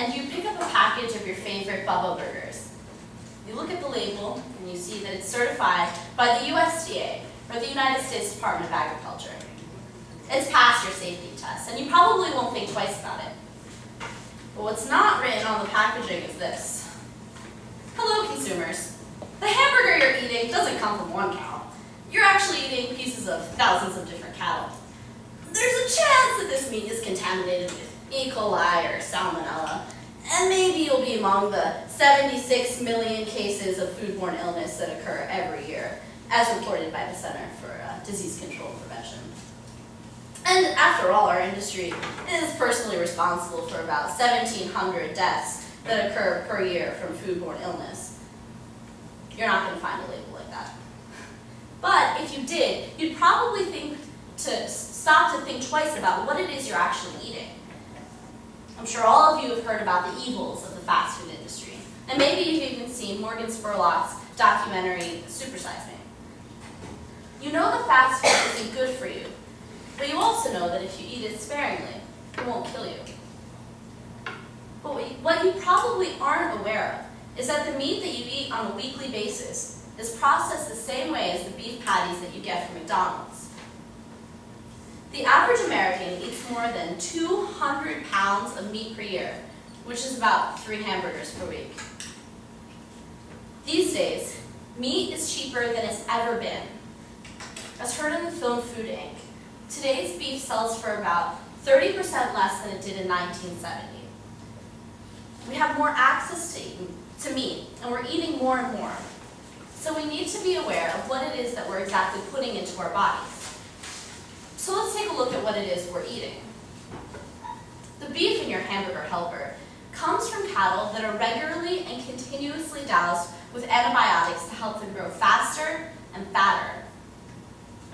and you pick up a package of your favorite Bubba burgers. You look at the label, and you see that it's certified by the USDA, or the United States Department of Agriculture. It's passed your safety test, and you probably won't think twice about it. But what's not written on the packaging is this. Hello, consumers. The hamburger you're eating doesn't come from one cow. You're actually eating pieces of thousands of different cattle. There's a chance that this meat is contaminated with E. coli or salmonella, and maybe you'll be among the 76 million cases of foodborne illness that occur every year, as reported by the Center for Disease Control and Prevention. And after all, our industry is personally responsible for about 1,700 deaths that occur per year from foodborne illness. You're not going to find a label like that. But if you did, you'd probably stop to think twice about what it is you're actually eating. I'm sure all of you have heard about the evils of the fast food industry, and maybe you've even seen Morgan Spurlock's documentary, Supersize Me. You know that fast food isn't good for you, but you also know that if you eat it sparingly, it won't kill you. But what you probably aren't aware of is that the meat that you eat on a weekly basis is processed the same way as the beef patties that you get from McDonald's. The average American eats more than 200 pounds of meat per year, which is about 3 hamburgers per week. These days, meat is cheaper than it's ever been. As heard in the film Food Inc., today's beef sells for about 30% less than it did in 1970. We have more access to meat, and we're eating more and more. So we need to be aware of what it is that we're exactly putting into our bodies. So let's take a look at what it is we're eating. The beef in your hamburger helper comes from cattle that are regularly and continuously doused with antibiotics to help them grow faster and fatter.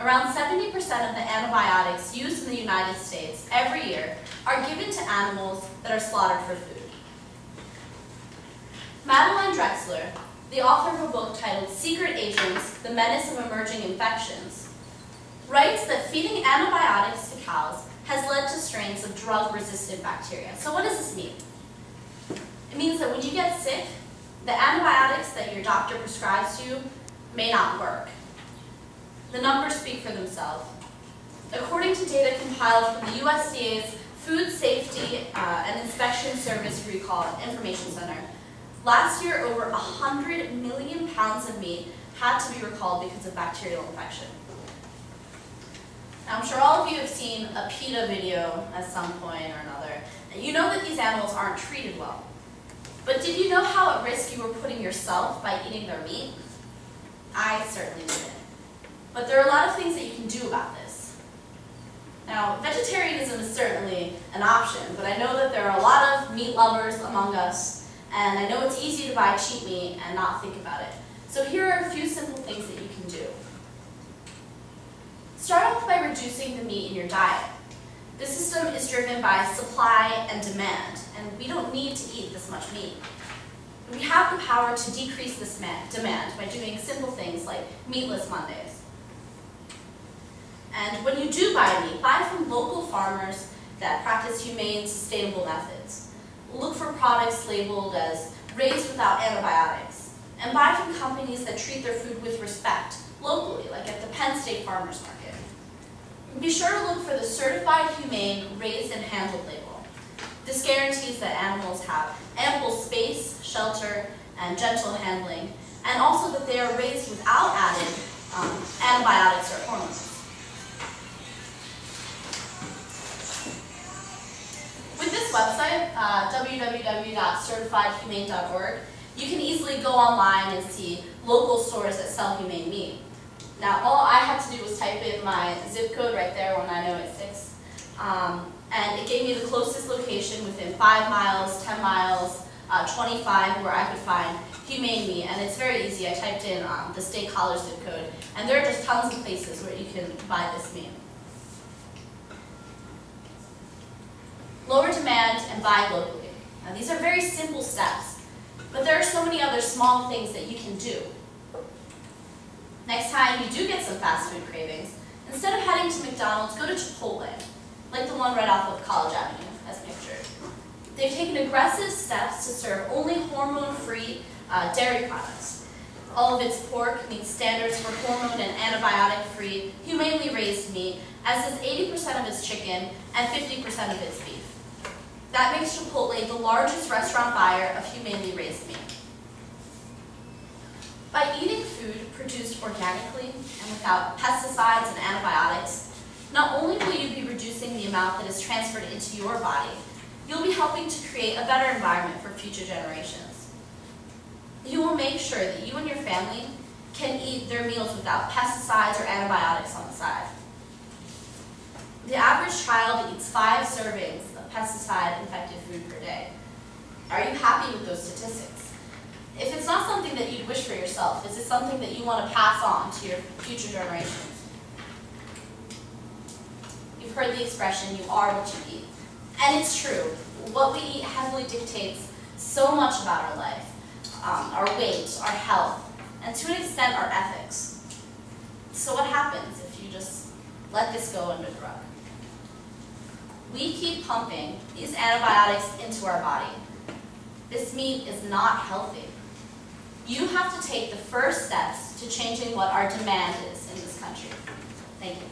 Around 70% of the antibiotics used in the United States every year are given to animals that are slaughtered for food. Madeline Drexler, the author of a book titled Secret Agents, The Menace of Emerging Infections, writes that feeding antibiotics to cows has led to strains of drug-resistant bacteria. So what does this mean? It means that when you get sick, the antibiotics that your doctor prescribes to you may not work. The numbers speak for themselves. According to data compiled from the USDA's Food Safety and Inspection Service Recall Information Center, last year over 100 million pounds of meat had to be recalled because of bacterial infection. Now, I'm sure all of you have seen a PETA video at some point or another, and you know that these animals aren't treated well. But did you know how at risk you were putting yourself by eating their meat? I certainly didn't. But there are a lot of things that you can do about this. Now, vegetarianism is certainly an option, but I know that there are a lot of meat lovers among us, and I know it's easy to buy cheap meat and not think about it. So here are a few simple things that you can do. Start off by reducing the meat in your diet. The system is driven by supply and demand, and we don't need to eat this much meat. We have the power to decrease this demand by doing simple things like meatless Mondays. And when you do buy meat, buy from local farmers that practice humane, sustainable methods. Look for products labeled as raised without antibiotics, and buy from companies that treat their food with respect, locally, like at the Penn State Farmers Market. Be sure to look for the Certified Humane Raised and Handled label. This guarantees that animals have ample space, shelter, and gentle handling, and also that they are raised without added antibiotics or hormones. With this website, www.certifiedhumane.org, you can easily go online and see local stores that sell humane meat. Now, all I had to do was type in my zip code right there, 19086, and it gave me the closest location within 5 miles, 10 miles, 25, where I could find humane meat, and it's very easy. I typed in the State College zip code, and there are just tons of places where you can buy this meat. Lower demand and buy locally. Now, these are very simple steps, but there are so many other small things that you can do. Next time you do get some fast food cravings, instead of heading to McDonald's, go to Chipotle, like the one right off of College Avenue, as pictured. They've taken aggressive steps to serve only hormone-free dairy products. All of its pork meets standards for hormone and antibiotic-free, humanely raised meat, as does 80% of its chicken and 50% of its beef. That makes Chipotle the largest restaurant buyer of humanely raised meat. By eating food produced organically and without pesticides and antibiotics, not only will you be reducing the amount that is transferred into your body, you'll be helping to create a better environment for future generations. You will make sure that you and your family can eat their meals without pesticides or antibiotics on the side. The average child eats 5 servings of pesticide-infected food per day. Are you happy with those statistics? If it's not something that you'd wish for yourself, is it something that you want to pass on to your future generations? You've heard the expression, you are what you eat. And it's true. What we eat heavily dictates so much about our life, our weight, our health, and to an extent, our ethics. So what happens if you just let this go under the rug? We keep pumping these antibiotics into our body. This meat is not healthy. You have to take the first steps to changing what our demand is in this country. Thank you.